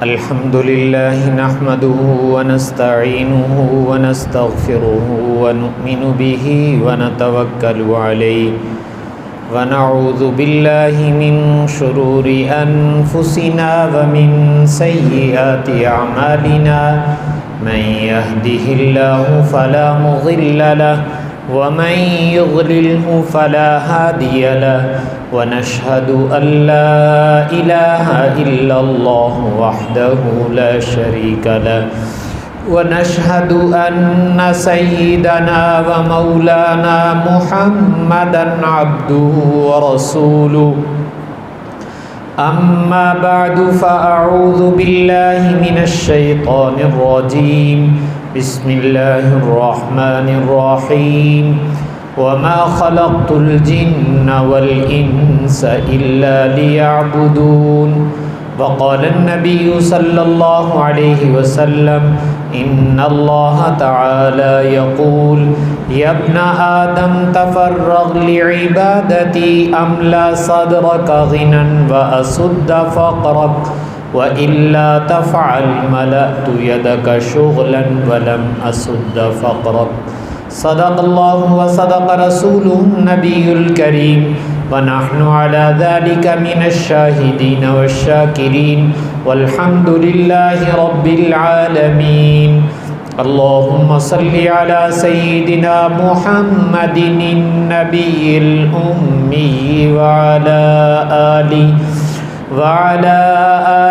الحمد لله نحمده ونستعينه ونستغفره ونؤمن به ونتوكل عليه ونعوذ بالله من شرور أنفسنا ومن سيئات أعمالنا من يهده الله فلا مضل له ومن يضلله فلا هادي له ونشهد أن لا إله إلا الله وحده لا شريك له ونشهد أن سيدنا ومولانا محمدا عبده ورسوله أما بعد فأعوذ بالله من الشيطان الرجيم بسم الله الرحمن الرحيم وما خلقت الجن والإنس إلا ليعبدون وقال النبي صلى الله عليه وسلم إن الله تعالى يقول يا ابن آدم تفرغ لعبادتي أملأ صدرك غنى وأسد فقرك وإلا تفعل ملأت يدك شغلا ولم أسد فقرك صدق الله وصدق رسوله النبي الكريم ونحن على ذلك من الشاهدين والشاكرين والحمد لله رب العالمين اللهم صل على سيدنا محمد النبي الأمي وعلى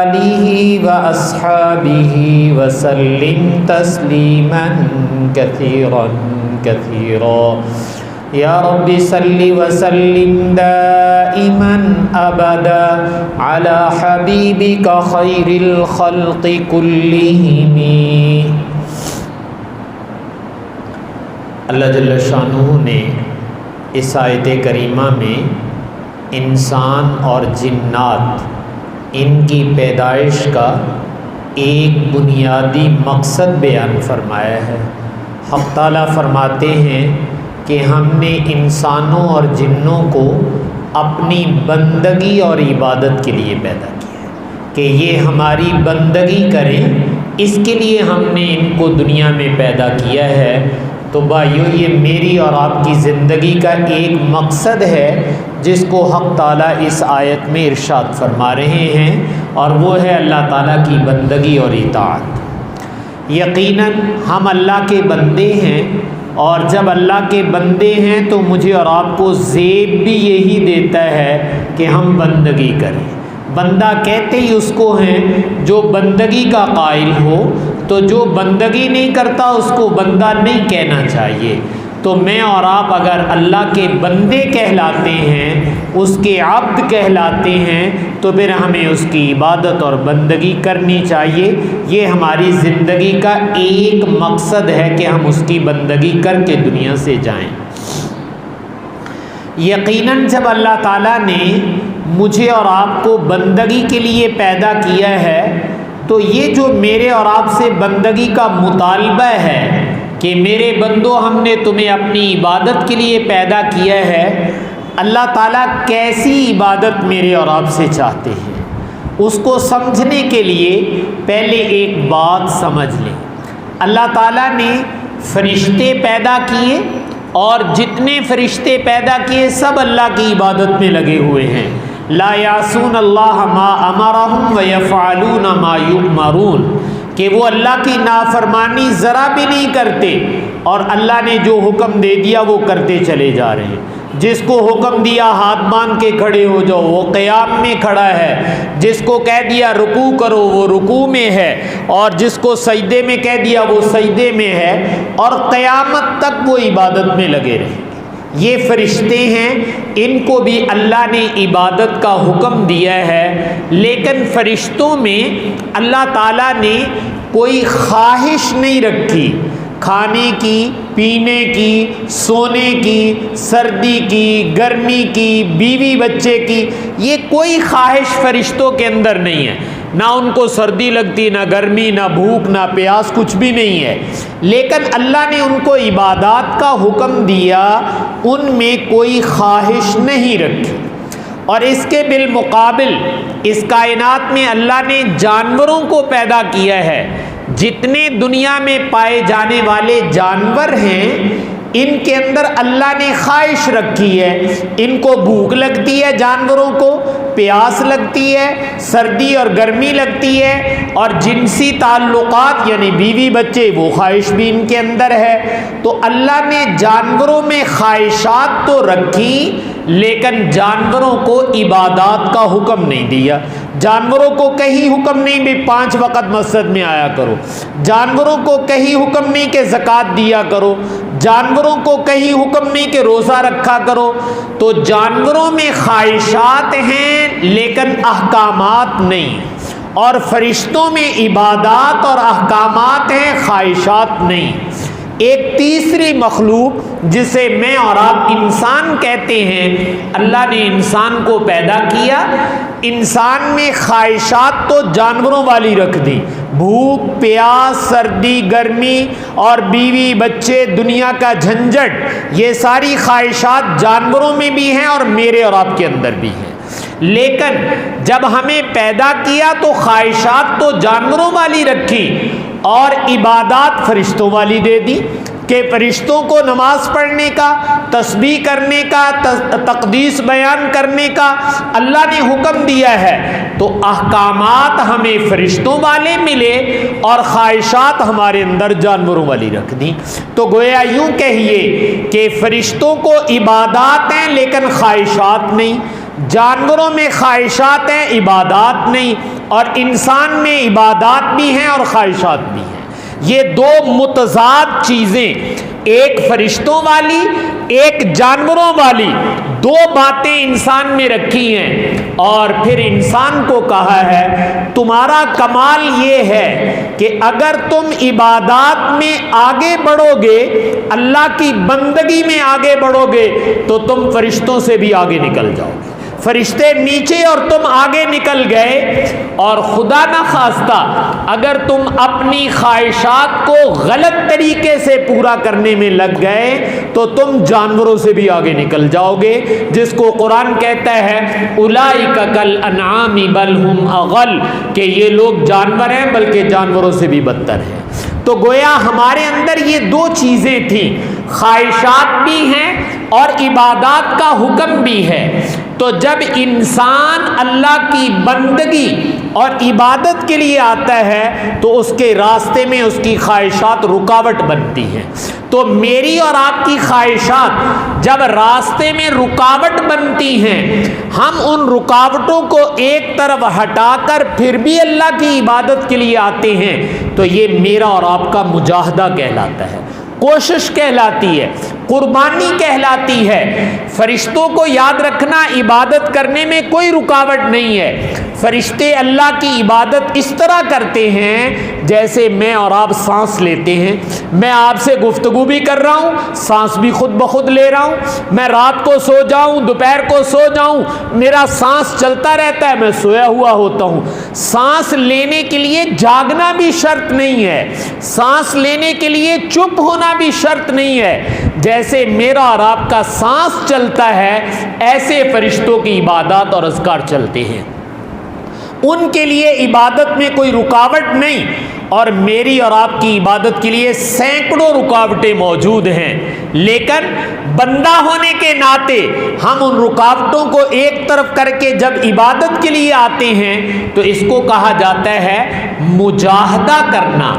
آله وأصحابه وسلم تسليما كثيرا يا رب صل وسلم دائما أبدا على حبيبك خير الخلق كلهم۔ اللہ جل شانہ نے اس آیت کریمہ میں انسان اور جنات ان کی پیدائش کا ایک بنیادی مقصد بیان فرمایا ہے۔ حق تعالیٰ فرماتے ہیں کہ ہم نے انسانوں اور جنوں کو اپنی بندگی اور عبادت کے لیے پیدا کیا ہے کہ یہ ہماری بندگی کریں، اس کے لیے ہم نے ان کو دنیا میں پیدا کیا ہے۔ تو بھائیو، یہ میری اور آپ کی زندگی کا ایک مقصد ہے جس کو حق تعالیٰ اس آیت میں ارشاد فرما رہے ہیں، اور وہ ہے اللہ تعالیٰ کی بندگی اور اطاعت۔ یقیناً ہم اللہ کے بندے ہیں، اور جب اللہ کے بندے ہیں تو مجھے اور آپ کو زیب بھی یہی دیتا ہے کہ ہم بندگی کریں۔ بندہ کہتے ہی اس کو ہیں جو بندگی کا قائل ہو، تو جو بندگی نہیں کرتا اس کو بندہ نہیں کہنا چاہیے۔ تو میں اور آپ اگر اللہ کے بندے کہلاتے ہیں، اس کے عبد کہلاتے ہیں، تو پھر ہمیں اس کی عبادت اور بندگی کرنی چاہیے۔ یہ ہماری زندگی کا ایک مقصد ہے کہ ہم اس کی بندگی کر کے دنیا سے جائیں۔ یقیناً جب اللہ تعالیٰ نے مجھے اور آپ کو بندگی کے لیے پیدا کیا ہے، تو یہ جو میرے اور آپ سے بندگی کا مطالبہ ہے کہ میرے بندو ہم نے تمہیں اپنی عبادت کے لیے پیدا کیا ہے، اللہ تعالیٰ کیسی عبادت میرے اور آپ سے چاہتے ہیں، اس کو سمجھنے کے لیے پہلے ایک بات سمجھ لیں۔ اللہ تعالیٰ نے فرشتے پیدا کیے، اور جتنے فرشتے پیدا کیے سب اللہ کی عبادت میں لگے ہوئے ہیں۔ لا یعصون اللہ ما امرہم ویفعلون ما یؤمرون، کہ وہ اللہ کی نافرمانی ذرا بھی نہیں کرتے، اور اللہ نے جو حکم دے دیا وہ کرتے چلے جا رہے ہیں۔ جس کو حکم دیا ہاتھ باندھ کے کھڑے ہو جاؤ وہ قیام میں کھڑا ہے، جس کو کہہ دیا رکوع کرو وہ رکوع میں ہے، اور جس کو سجدے میں کہہ دیا وہ سجدے میں ہے، اور قیامت تک وہ عبادت میں لگے رہیں۔ یہ فرشتے ہیں، ان کو بھی اللہ نے عبادت کا حکم دیا ہے، لیکن فرشتوں میں اللہ تعالیٰ نے کوئی خواہش نہیں رکھی، کھانے کی، پینے کی، سونے کی، سردی کی، گرمی کی، بیوی بچے کی، یہ کوئی خواہش فرشتوں کے اندر نہیں ہے۔ نہ ان کو سردی لگتی، نہ گرمی، نہ بھوک، نہ پیاس، کچھ بھی نہیں ہے، لیکن اللہ نے ان کو عبادات کا حکم دیا، ان میں کوئی خواہش نہیں رکھی۔ اور اس کے بالمقابل اس کائنات میں اللہ نے جانوروں کو پیدا کیا ہے۔ جتنے دنیا میں پائے جانے والے جانور ہیں ان کے اندر اللہ نے خواہش رکھی ہے، ان کو بھوک لگتی ہے، جانوروں کو پیاس لگتی ہے، سردی اور گرمی لگتی ہے، اور جنسی تعلقات یعنی بیوی بچے وہ خواہش بھی ان کے اندر ہے۔ تو اللہ نے جانوروں میں خواہشات تو رکھی لیکن جانوروں کو عبادات کا حکم نہیں دیا۔ جانوروں کو کہیں حکم نہیں بھی 5 وقت مسجد میں آیا کرو، جانوروں کو کہیں حکم نہیں کہ زکوٰۃ دیا کرو، جانوروں کو کہیں حکم نہیں کہ روزہ رکھا کرو۔ تو جانوروں میں خواہشات ہیں لیکن احکامات نہیں، اور فرشتوں میں عبادات اور احکامات ہیں، خواہشات نہیں۔ ایک تیسری مخلوق جسے میں اور آپ انسان کہتے ہیں، اللہ نے انسان کو پیدا کیا، انسان میں خواہشات تو جانوروں والی رکھ دی، بھوک پیاس سردی گرمی اور بیوی بچے دنیا کا جھنجھٹ، یہ ساری خواہشات جانوروں میں بھی ہیں اور میرے اور آپ کے اندر بھی ہیں۔ لیکن جب ہمیں پیدا کیا تو خواہشات تو جانوروں والی رکھی اور عبادات فرشتوں والی دے دی، کہ فرشتوں کو نماز پڑھنے کا، تسبیح کرنے کا، تقدیس بیان کرنے کا اللہ نے حکم دیا ہے۔ تو احکامات ہمیں فرشتوں والے ملے اور خواہشات ہمارے اندر جانوروں والی رکھ دی۔ تو گویا یوں کہیے کہ فرشتوں کو عبادات ہیں لیکن خواہشات نہیں، جانوروں میں خواہشات ہیں عبادات نہیں، اور انسان میں عبادات بھی ہیں اور خواہشات بھی ہیں۔ یہ دو متضاد چیزیں، ایک فرشتوں والی ایک جانوروں والی، دو باتیں انسان میں رکھی ہیں، اور پھر انسان کو کہا ہے تمہارا کمال یہ ہے کہ اگر تم عبادات میں آگے بڑھو گے، اللہ کی بندگی میں آگے بڑھو گے، تو تم فرشتوں سے بھی آگے نکل جاؤ گے۔ فرشتے نیچے اور تم آگے نکل گئے، اور خدا نہ خواستہ اگر تم اپنی خواہشات کو غلط طریقے سے پورا کرنے میں لگ گئے تو تم جانوروں سے بھی آگے نکل جاؤ گے، جس کو قرآن کہتا ہے اولئک کالانعام بل ہم اضل، کہ یہ لوگ جانور ہیں بلکہ جانوروں سے بھی بدتر ہیں۔ تو گویا ہمارے اندر یہ دو چیزیں تھیں، خواہشات بھی ہیں اور عبادات کا حکم بھی ہے۔ تو جب انسان اللہ کی بندگی اور عبادت کے لیے آتا ہے تو اس کے راستے میں اس کی خواہشات رکاوٹ بنتی ہیں۔ تو میری اور آپ کی خواہشات جب راستے میں رکاوٹ بنتی ہیں، ہم ان رکاوٹوں کو ایک طرف ہٹا کر پھر بھی اللہ کی عبادت کے لیے آتے ہیں، تو یہ میرا اور آپ کا مجاہدہ کہلاتا ہے، کوشش کہلاتی ہے، قربانی کہلاتی ہے۔ فرشتوں کو یاد رکھنا، عبادت کرنے میں کوئی رکاوٹ نہیں ہے۔ فرشتے اللہ کی عبادت اس طرح کرتے ہیں جیسے میں اور آپ سانس لیتے ہیں۔ میں آپ سے گفتگو بھی کر رہا ہوں، سانس بھی خود بخود لے رہا ہوں، میں رات کو سو جاؤں دوپہر کو سو جاؤں میرا سانس چلتا رہتا ہے، میں سویا ہوا ہوتا ہوں۔ سانس لینے کے لیے جاگنا بھی شرط نہیں ہے، سانس لینے کے لیے چپ ہونا بھی شرط نہیں ہے۔ جیسے میرا اور آپ کا سانس چلتا ہے ایسے فرشتوں کی عبادات اور اذکار چلتے ہیں، ان کے لیے عبادت میں کوئی رکاوٹ نہیں، اور میری اور آپ کی عبادت کے لیے سینکڑوں رکاوٹیں موجود ہیں، لیکن بندہ ہونے کے ناطے ہم ان رکاوٹوں کو ایک طرف کر کے جب عبادت کے لیے آتے ہیں تو اس کو کہا جاتا ہے مجاہدہ کرنا،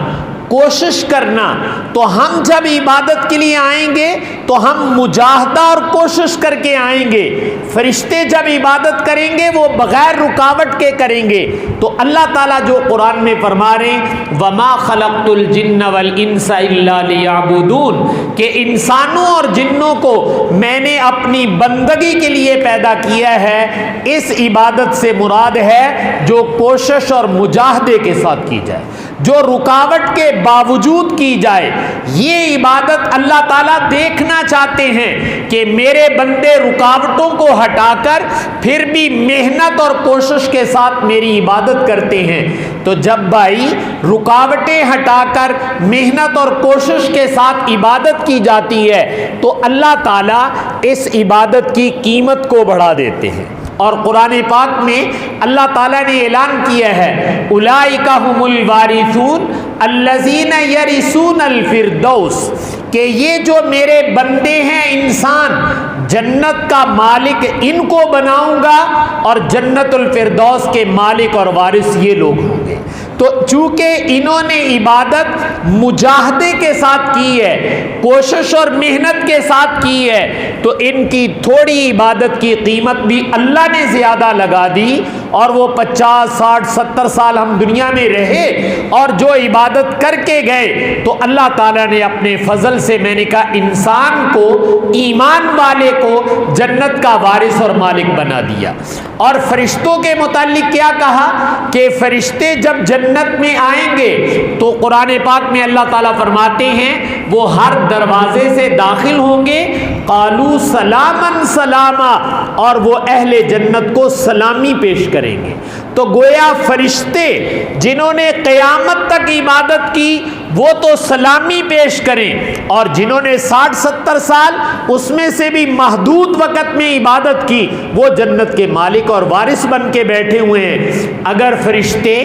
کوشش کرنا۔ تو ہم جب عبادت کے لیے آئیں گے تو ہم مجاہدہ اور کوشش کر کے آئیں گے۔ فرشتے جب عبادت کریں گے وہ بغیر رکاوٹ کے کریں گے۔ تو اللہ تعالیٰ جو قرآن میں فرما رہے ہیں وَمَا خَلَقْتُ الْجِنَّ وَالْإِنسَ إِلَّا لِيَعْبُدُونَ، کہ انسانوں اور جنوں کو میں نے اپنی بندگی کے لیے پیدا کیا ہے۔ اس عبادت سے مراد ہے جو کوشش اور مجاہدے کے ساتھ کی جائے، جو رکاوٹ کے باوجود کی جائے۔ یہ عبادت اللہ تعالیٰ دیکھنا چاہتے ہیں کہ میرے بندے رکاوٹوں کو ہٹا کر پھر بھی محنت اور کوشش کے ساتھ میری عبادت کرتے ہیں۔ تو جب بھائی رکاوٹیں ہٹا کر محنت اور کوشش کے ساتھ عبادت کی جاتی ہے تو اللہ تعالیٰ اس عبادت کی قیمت کو بڑھا دیتے ہیں۔ اور قرآن پاک میں اللہ تعالیٰ نے اعلان کیا ہے اولئک ھم الوارثون الذین یرثون الفردوس، کہ یہ جو میرے بندے ہیں انسان، جنت کا مالک ان کو بناؤں گا اور جنت الفردوس کے مالک اور وارث یہ لوگ ہوں گے۔ تو چونکہ انہوں نے عبادت مجاہدے کے ساتھ کی ہے، کوشش اور محنت کے ساتھ کی ہے، تو ان کی تھوڑی عبادت کی قیمت بھی اللہ نے زیادہ لگا دی، اور وہ 50 60 70 سال ہم دنیا میں رہے اور جو عبادت کر کے گئے تو اللہ تعالیٰ نے اپنے فضل سے، میں نے کہا، انسان کو، ایمان والے کو جنت کا وارث اور مالک بنا دیا۔ اور فرشتوں کے متعلق کیا کہا کہ فرشتے جب جنت میں آئیں گے تو قرآن پاک میں اللہ تعالیٰ فرماتے ہیں وہ ہر دروازے سے داخل ہوں گے، قالوا سلاما سلاما، اور وہ اہل جنت کو سلامی پیش کریں گے۔ تو گویا فرشتے جنہوں نے قیامت تک عبادت کی وہ تو سلامی پیش کریں، اور جنہوں نے 60 70 سال اس میں سے بھی محدود وقت میں عبادت کی وہ جنت کے مالک اور وارث بن کے بیٹھے ہوئے ہیں۔ اگر فرشتے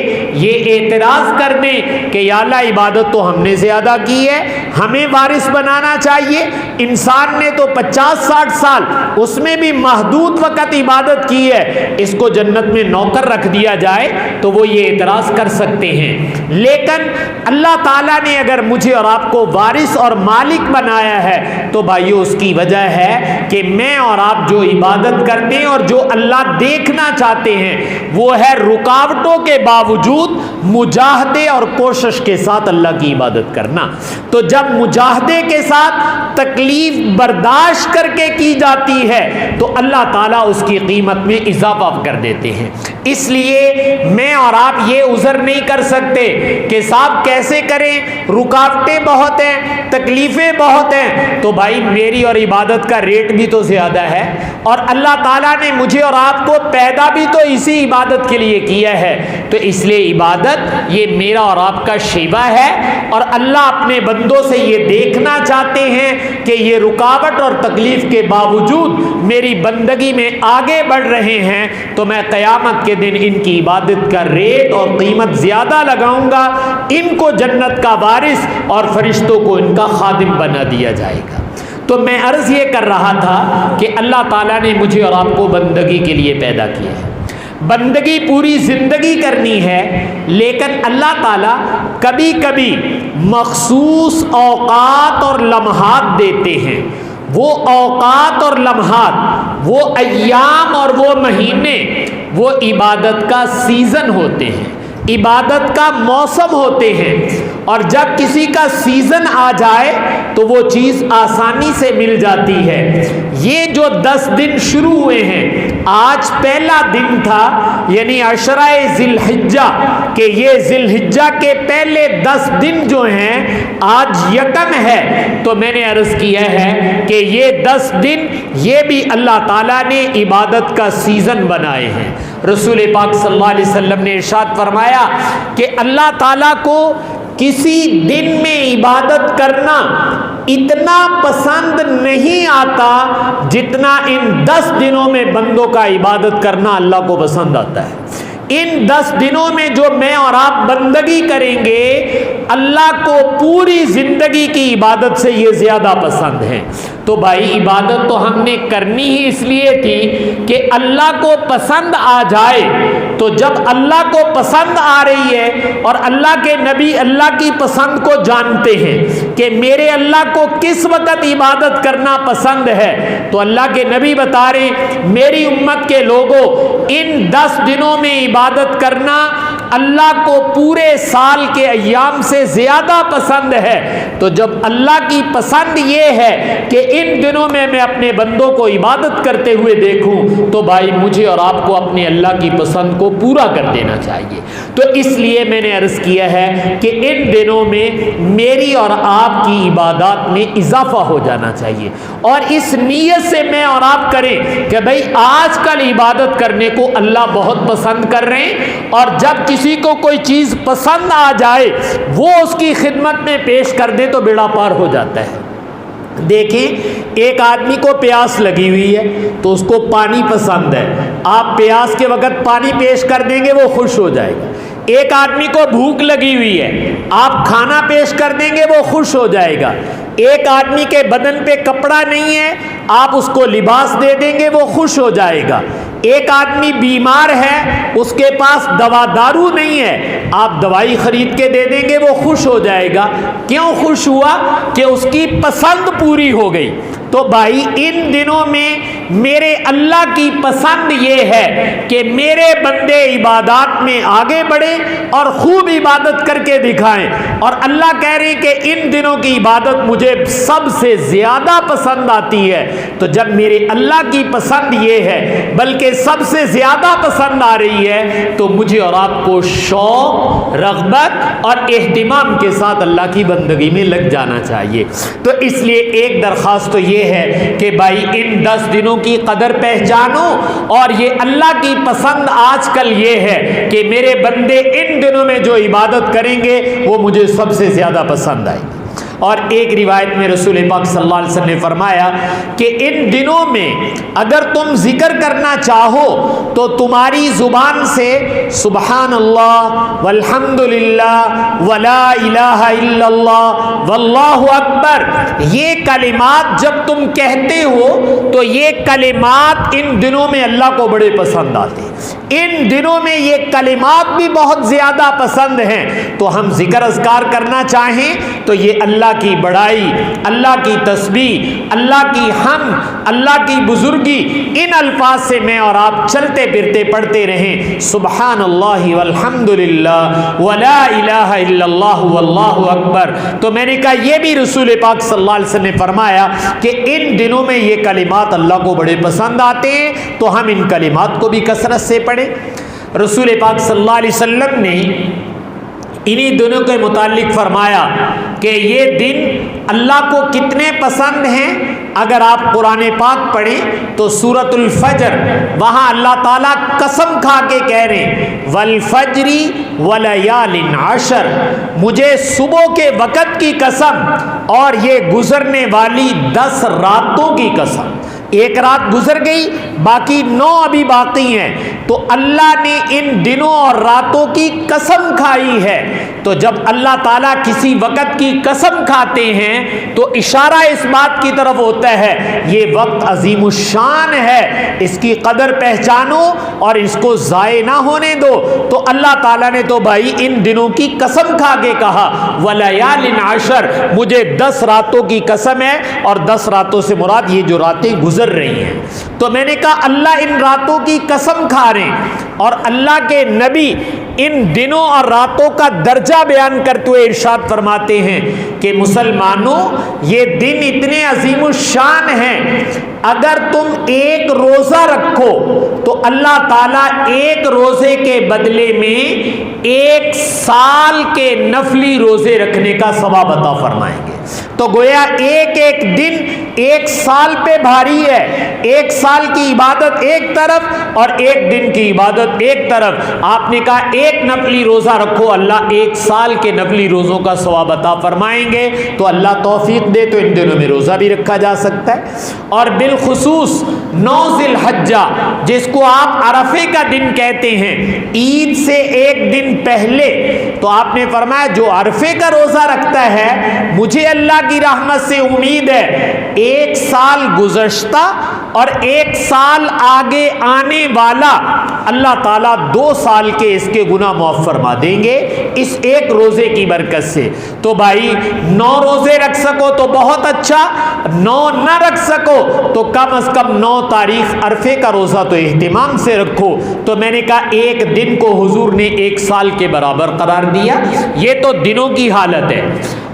یہ اعتراض کر دیں کہ یا اللہ عبادت تو ہم نے زیادہ کی ہے، ہمیں وارث بنانا چاہیے، انسان نے تو 50 60 سال اس میں بھی محدود وقت عبادت کی ہے، اس کو جنت میں نوکر رکھ دیا جائے، تو وہ یہ اعتراض کر سکتے ہیں۔ لیکن اللہ تعالیٰ نے اگر مجھے اور آپ کو وارث اور مالک بنایا ہے تو بھائیو اس کی وجہ ہے کہ میں اور آپ جو عبادت کرتے ہیں اور جو اللہ دیکھنا چاہتے ہیں وہ ہے رکاوٹوں کے باوجود مجاہدے اور کوشش کے ساتھ اللہ کی عبادت کرنا۔ تو جب مجاہدے کے ساتھ تکلیف برداشت کر کے کی جاتی ہے تو اللہ تعالیٰ اس کی قیمت میں اضافہ کر دیتے ہیں۔ اس لیے میں اور آپ یہ عذر نہیں کر سکتے کہ صاحب کیسے کریں، رکاوٹیں بہت ہیں، تکلیفیں بہت ہیں، تو بھائی میری اور عبادت کا ریٹ بھی تو زیادہ ہے، اور اللہ تعالیٰ نے مجھے اور آپ کو پیدا بھی تو اسی عبادت کے لیے کیا ہے، تو اس لیے عبادت یہ میرا اور آپ کا شیوا ہے، اور اللہ اپنے بندوں سے یہ دیکھنا چاہتے ہیں کہ یہ رکاوٹ اور تکلیف کے باوجود میری بندگی میں آگے بڑھ رہے ہیں، تو میں قیامت کے دن ان کی عبادت کا ریٹ اور قیمت زیادہ لگاؤں گا، ان کو جنت کا وارث اور فرشتوں کو ان کا خادم بنا دیا جائے گا۔ تو میں عرض یہ کر رہا تھا کہ اللہ تعالیٰ نے مجھے اور آپ کو بندگی کے لیے پیدا کیا ہے، بندگی پوری زندگی کرنی ہے، لیکن اللہ تعالیٰ کبھی کبھی مخصوص اوقات اور لمحات دیتے ہیں۔ وہ اوقات اور لمحات، وہ ایام اور وہ مہینے، وہ عبادت کا سیزن ہوتے ہیں، عبادت کا موسم ہوتے ہیں، اور جب کسی کا سیزن آ جائے تو وہ چیز آسانی سے مل جاتی ہے۔ یہ جو 10 دن شروع ہوئے ہیں، آج پہلا دن تھا، یعنی عشرہ ذی الحجہ، کہ یہ ذی الحجہ کے پہلے 10 دن جو ہیں آج یکم ہے، تو میں نے عرض کیا ہے کہ یہ 10 دن یہ بھی اللہ تعالیٰ نے عبادت کا سیزن بنائے ہیں۔ رسول پاک صلی اللہ علیہ وسلم نے ارشاد فرمایا کہ اللہ تعالیٰ کو کسی دن میں عبادت کرنا اتنا پسند نہیں آتا جتنا ان 10 دنوں میں بندوں کا عبادت کرنا اللہ کو پسند آتا ہے۔ ان 10 دنوں میں جو میں اور آپ بندگی کریں گے اللہ کو پوری زندگی کی عبادت سے یہ زیادہ پسند ہے۔ تو بھائی عبادت تو ہم نے کرنی ہی اس لیے تھی کہ اللہ کو پسند آ جائے، تو جب اللہ کو پسند آ رہی ہے اور اللہ کے نبی اللہ کی پسند کو جانتے ہیں کہ میرے اللہ کو کس وقت عبادت کرنا پسند ہے، تو اللہ کے نبی بتا رہے ہیں میری امت کے لوگوں ان 10 دنوں میں عبادت کرنا اللہ کو پورے سال کے ایام سے زیادہ پسند ہے۔ تو جب اللہ کی پسند یہ ہے کہ ان دنوں میں میں اپنے بندوں کو عبادت کرتے ہوئے دیکھوں، تو بھائی مجھے اور آپ کو اپنے اللہ کی پسند کو پورا کر دینا چاہیے۔ تو اس لیے میں نے عرض کیا ہے کہ ان دنوں میں میری اور آپ کی عبادات میں اضافہ ہو جانا چاہیے، اور اس نیت سے میں اور آپ کریں کہ بھائی آج کل عبادت کرنے کو اللہ بہت پسند کر رہے ہیں، اور جب کسی کو کوئی چیز پسند آ جائے وہ اس کی خدمت میں پیش کر دے تو بیڑا پار ہو جاتا ہے۔ دیکھیں ایک آدمی کو پیاس لگی ہوئی ہے تو اس کو پانی پسند ہے، آپ پیاس کے وقت پانی پیش کر دیں گے وہ خوش ہو جائے گا۔ ایک آدمی کو بھوک لگی ہوئی ہے، آپ کھانا پیش کر دیں گے وہ خوش ہو جائے گا۔ ایک آدمی کے بدن پہ کپڑا نہیں ہے، آپ اس کو لباس دے دیں گے وہ خوش ہو جائے گا۔ ایک آدمی بیمار ہے، اس کے پاس دوا دارو نہیں ہے، آپ دوائی خرید کے دے دیں گے وہ خوش ہو جائے گا۔ کیوں خوش ہوا؟ کہ اس کی پسند پوری ہو گئی۔ تو بھائی ان دنوں میں میرے اللہ کی پسند یہ ہے کہ میرے بندے عبادات میں آگے بڑھیں اور خوب عبادت کر کے دکھائیں، اور اللہ کہہ رہے ہیں کہ ان دنوں کی عبادت مجھے سب سے زیادہ پسند آتی ہے۔ تو جب میرے اللہ کی پسند یہ ہے بلکہ سب سے زیادہ پسند آ رہی ہے تو مجھے اور آپ کو شوق، رغبت اور اہتمام کے ساتھ اللہ کی بندگی میں لگ جانا چاہیے۔ تو اس لیے ایک درخواست تو یہ ہے کہ بھائی ان 10 دنوں کی قدر پہچانو، اور یہ اللہ کی پسند آج کل یہ ہے کہ میرے بندے ان دنوں میں جو عبادت کریں گے وہ مجھے سب سے زیادہ پسند آئے گی۔ اور ایک روایت میں رسول پاک صلی اللہ علیہ وسلم نے فرمایا کہ ان دنوں میں اگر تم ذکر کرنا چاہو تو تمہاری زبان سے سبحان اللہ والحمد للہ ولا الہ الا اللہ واللہ اکبر، یہ کلمات جب تم کہتے ہو تو یہ کلمات ان دنوں میں اللہ کو بڑے پسند آتے ہیں۔ ان دنوں میں یہ کلمات بھی بہت زیادہ پسند ہیں۔ تو ہم ذکر اذکار کرنا چاہیں تو یہ اللہ کی بڑائی، اللہ کی تسبیح، اللہ کی حمد، اللہ کی بزرگی، ان الفاظ سے میں اور آپ چلتے پھرتے پڑھتے رہیں سبحان اللہ والحمد للہ ولا الہ الا اللہ واللہ اکبر۔ تو میں نے کہا یہ بھی رسول پاک صلی اللہ علیہ وسلم نے فرمایا کہ ان دنوں میں یہ کلمات اللہ کو بڑے پسند آتے ہیں، تو ہم ان کلمات کو بھی کثرت سے پڑھیں۔ رسول پاک صلی اللہ علیہ وسلم نے انہی دنوں کے متعلق فرمایا کہ یہ دن اللہ کو کتنے پسند ہیں۔ اگر آپ قرآن پاک پڑھیں تو سورۃ الفجر، وہاں اللہ تعالیٰ قسم کھا کے کہہ رہے ہیں والفجر ولیال عشر، مجھے صبح کے وقت کی قسم اور یہ گزرنے والی 10 راتوں کی قسم۔ ایک رات گزر گئی، باقی 9 ابھی باقی ہیں، تو اللہ نے ان دنوں اور راتوں کی قسم کھائی ہے۔ تو جب اللہ تعالیٰ کسی وقت کی قسم کھاتے ہیں تو اشارہ اس بات کی طرف ہوتا ہے یہ وقت عظیم الشان ہے، اس کی قدر پہچانو اور اس کو ضائع نہ ہونے دو۔ تو اللہ تعالیٰ نے تو بھائی ان دنوں کی قسم کھا کے کہا ولیال عشر، مجھے 10 راتوں کی قسم ہے، اور 10 راتوں سے مراد یہ جو راتیں گزر رہی ہیں۔ تو میں نے کہا اللہ ان راتوں کی قسم کھا رہے ہیں، اور اللہ کے نبی ان دنوں اور راتوں کا درجہ بیان کرتے ہوئے ارشاد فرماتے ہیں کہ مسلمانوں یہ دن اتنے عظیم الشان ہیں، اگر تم ایک روزہ رکھو تو اللہ تعالیٰ ایک روزے کے بدلے میں 1 سال کے نفلی روزے رکھنے کا ثواب عطا فرمائیں گے۔ تو گویا ایک ایک دن 1 سال پہ بھاری ہے، 1 سال کی عبادت ایک طرف اور 1 دن کی عبادت ایک طرف۔ آپ نے کہا ایک نفلی روزہ رکھو، اللہ 1 سال کے نفلی روزوں کا ثواب عطا فرمائیں گے۔ تو اللہ توفیق دے تو ان دنوں میں روزہ بھی رکھا جا سکتا ہے۔ اور بالخصوص 9 ذی الحجہ جس کو آپ عرفے کا دن کہتے ہیں، عید سے 1 دن پہلے، تو آپ نے فرمایا جو عرفے کا روزہ رکھتا ہے مجھے اللہ کی رحمت سے امید ہے 1 سال گزشتہ اور 1 سال آگے آنے والا اللہ تعالیٰ 2 سال کے اس کے گناہ معاف فرما دیں گے اس ایک روزے کی برکت سے۔ تو بھائی 9 روزے رکھ سکو تو بہت اچھا، 9 نہ رکھ سکو تو کم از کم 9 تاریخ عرفے کا روزہ تو اہتمام سے رکھو۔ تو میں نے کہا ایک دن کو حضور نے 1 سال کے برابر قرار دیا۔ یہ تو دنوں کی حالت ہے۔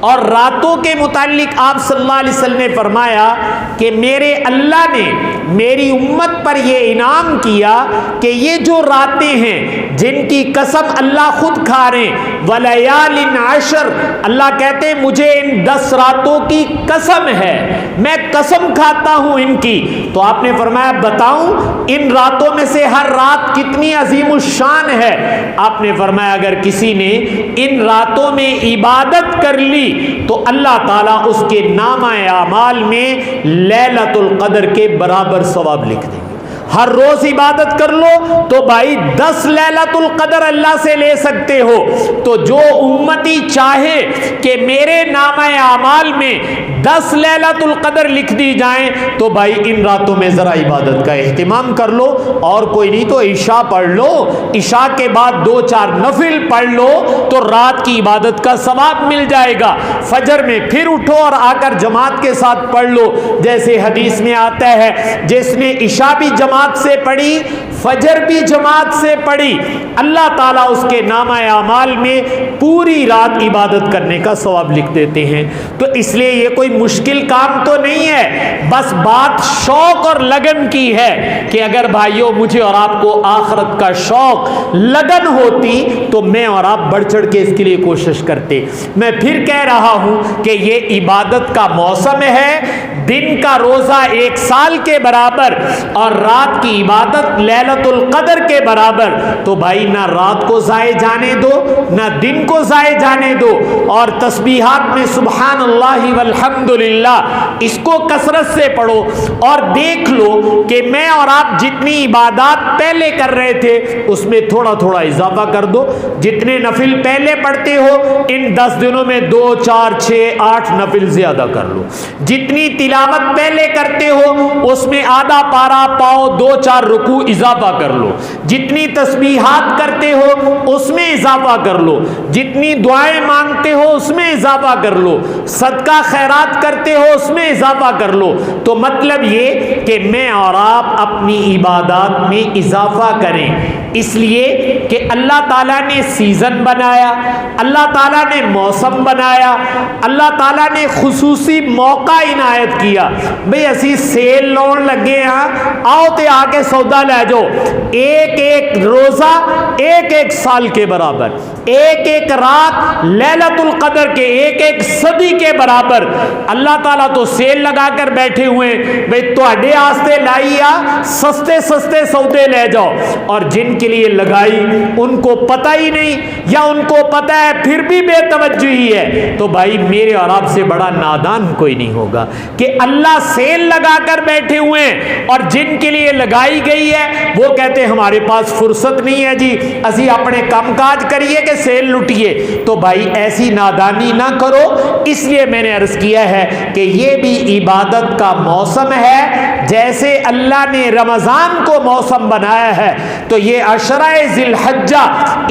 اور راتوں کے متعلق آپ صلی اللہ علیہ وسلم نے فرمایا کہ میرے اللہ نے میری امت پر یہ انعام کیا کہ یہ جو راتیں ہیں جن کی قسم اللہ خود کھا رہے ہیں، وَلَيَالٍ عَشْرٍ، اللہ کہتے ہیں مجھے ان 10 راتوں کی قسم ہے، میں قسم کھاتا ہوں ان کی۔ تو آپ نے فرمایا بتاؤں ان راتوں میں سے ہر رات کتنی عظیم الشان ہے؟ آپ نے فرمایا اگر کسی نے ان راتوں میں عبادت کر لی تو اللہ تعالیٰ اس کے نامہ اعمال میں لیلۃ القدر کے برابر ثواب لکھ دیں گے۔ ہر روز عبادت کر لو تو بھائی 10 لیلۃ القدر اللہ سے لے سکتے ہو۔ تو جو امتی چاہے کہ میرے نامہ اعمال میں 10 لیلۃ القدر لکھ دی جائیں تو بھائی ان راتوں میں ذرا عبادت کا اہتمام کر لو، اور کوئی نہیں تو عشاء پڑھ لو، عشاء کے بعد 2-4 نفل پڑھ لو تو رات کی عبادت کا ثواب مل جائے گا۔ فجر میں پھر اٹھو اور آ کر جماعت کے ساتھ پڑھ لو، جیسے حدیث میں آتا ہے جس نے عشاء بھی جماعت سے پڑھی فجر بھی جماعت سے پڑھی، اللہ تعالیٰ اس کے نامہ اعمال میں پوری رات عبادت کرنے کا ثواب لکھ دیتے ہیں۔ تو اس لیے یہ کوئی مشکل کام تو نہیں ہے، بس بات شوق اور لگن کی ہے کہ اگر بھائیوں مجھے اور آپ کو آخرت کا شوق لگن ہوتی تو میں اور آپ بڑھ چڑھ کے اس کے لیے کوشش کرتے۔ میں پھر کہہ رہا ہوں کہ یہ عبادت کا موسم ہے، دن کا روزہ 1 سال کے برابر اور رات کی عبادت لیلۃ القدر کے برابر، تو بھائی نہ رات کو ضائع جانے دو نہ دن کو ضائع جانے دو، اور تسبیحات میں سبحان اللہ والحمد للہ اس کو کثرت سے پڑھو، اور دیکھ لو کہ میں اور آپ جتنی عبادات پہلے کر رہے تھے اس میں تھوڑا تھوڑا اضافہ کر دو۔ جتنے نفل پہلے پڑھتے ہو ان 10 دنوں میں 2 4 6 8 نفل زیادہ کر لو، جتنی تلاوت پہلے کرتے ہو اس میں آدھا پارا پاؤ 2-4 رکوع اضافہ کر لو، جتنی تسبیحات کرتے ہو اس میں اضافہ کر لو، جتنی دعائیں مانگتے ہو اس میں اضافہ کر لو، صدقہ خیرات کرتے ہو اس میں اضافہ کر لو۔ تو مطلب یہ کہ میں اور آپ اپنی عبادات میں اضافہ کریں، اس لیے کہ اللہ تعالیٰ نے سیزن بنایا، اللہ تعالیٰ نے موسم بنایا، اللہ تعالیٰ نے خصوصی موقع عنایت کیا۔ بھئی اسی سیل لون لگے ہاں، آؤ تے آگے سودا لے جو، ایک ایک روزہ ایک ایک سال کے برابر، ایک ایک رات لیلۃ القدر کے ایک ایک صدی کے برابر۔ اللہ تعالیٰ تو سیل لگا کر بیٹھے ہوئے، بھئی تواڈے آستے لائی آ، سستے سستے سودے لے جاؤ، اور جن کے لیے لگائی ان کو پتہ ہی نہیں، یا ان کو پتہ ہے پھر بھی بے توجہی ہے۔ تو بھائی میرے اور آپ سے بڑا نادان کوئی نہیں ہوگا کہ اللہ سیل لگا کر بیٹھے ہوئے ہیں اور جن کے لیے لگائی گئی ہے وہ کہتے ہیں ہمارے پاس فرصت نہیں ہے جی، اسی اپنے کام کاج کریے کہ سیل لٹیے۔ تو بھائی ایسی نادانی نہ کرو، اس لیے میں نے عرض کیا ہے کہ یہ بھی عبادت کا موسم ہے، جیسے اللہ نے رمضان کو موسم بنایا ہے تو یہ عشرہ ذی الحجہ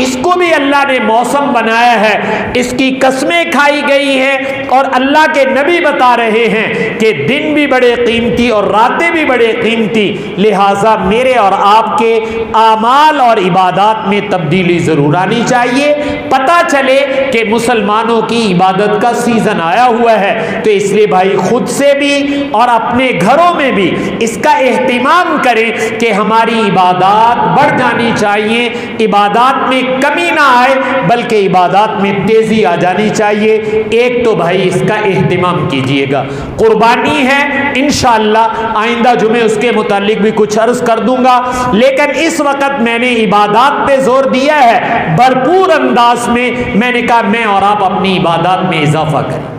اس کو بھی اللہ نے موسم بنایا ہے، اس کی قسمیں کھائی گئی ہیں، اور اللہ کے نبی بتا رہے ہیں کہ دن بھی بڑے قیمتی اور راتیں بھی بڑے قیمتی، لہٰذا میرے اور آپ کے اعمال اور عبادات میں تبدیلی ضرور آنی چاہیے۔ پتہ چلے کہ مسلمانوں کی عبادت کا سیزن آیا ہوا ہے، تو اس لیے بھائی خود سے بھی اور اپنے گھروں میں بھی اس کا اہتمام کریں کہ ہماری عبادات بڑھ جانی چاہیے، عبادات میں کمی نہ آئے بلکہ عبادات میں تیزی آ جانی چاہیے۔ ایک تو بھائی اس کا اہتمام کیجئے گا، قربانی ہے انشاءاللہ آئندہ جمعے اس کے متعلق بھی کچھ عرض کر دوں گا، لیکن اس وقت میں نے عبادات پہ زور دیا ہے بھرپور انداز میں۔ میں نے کہا میں اور آپ اپنی عبادات میں اضافہ کریں۔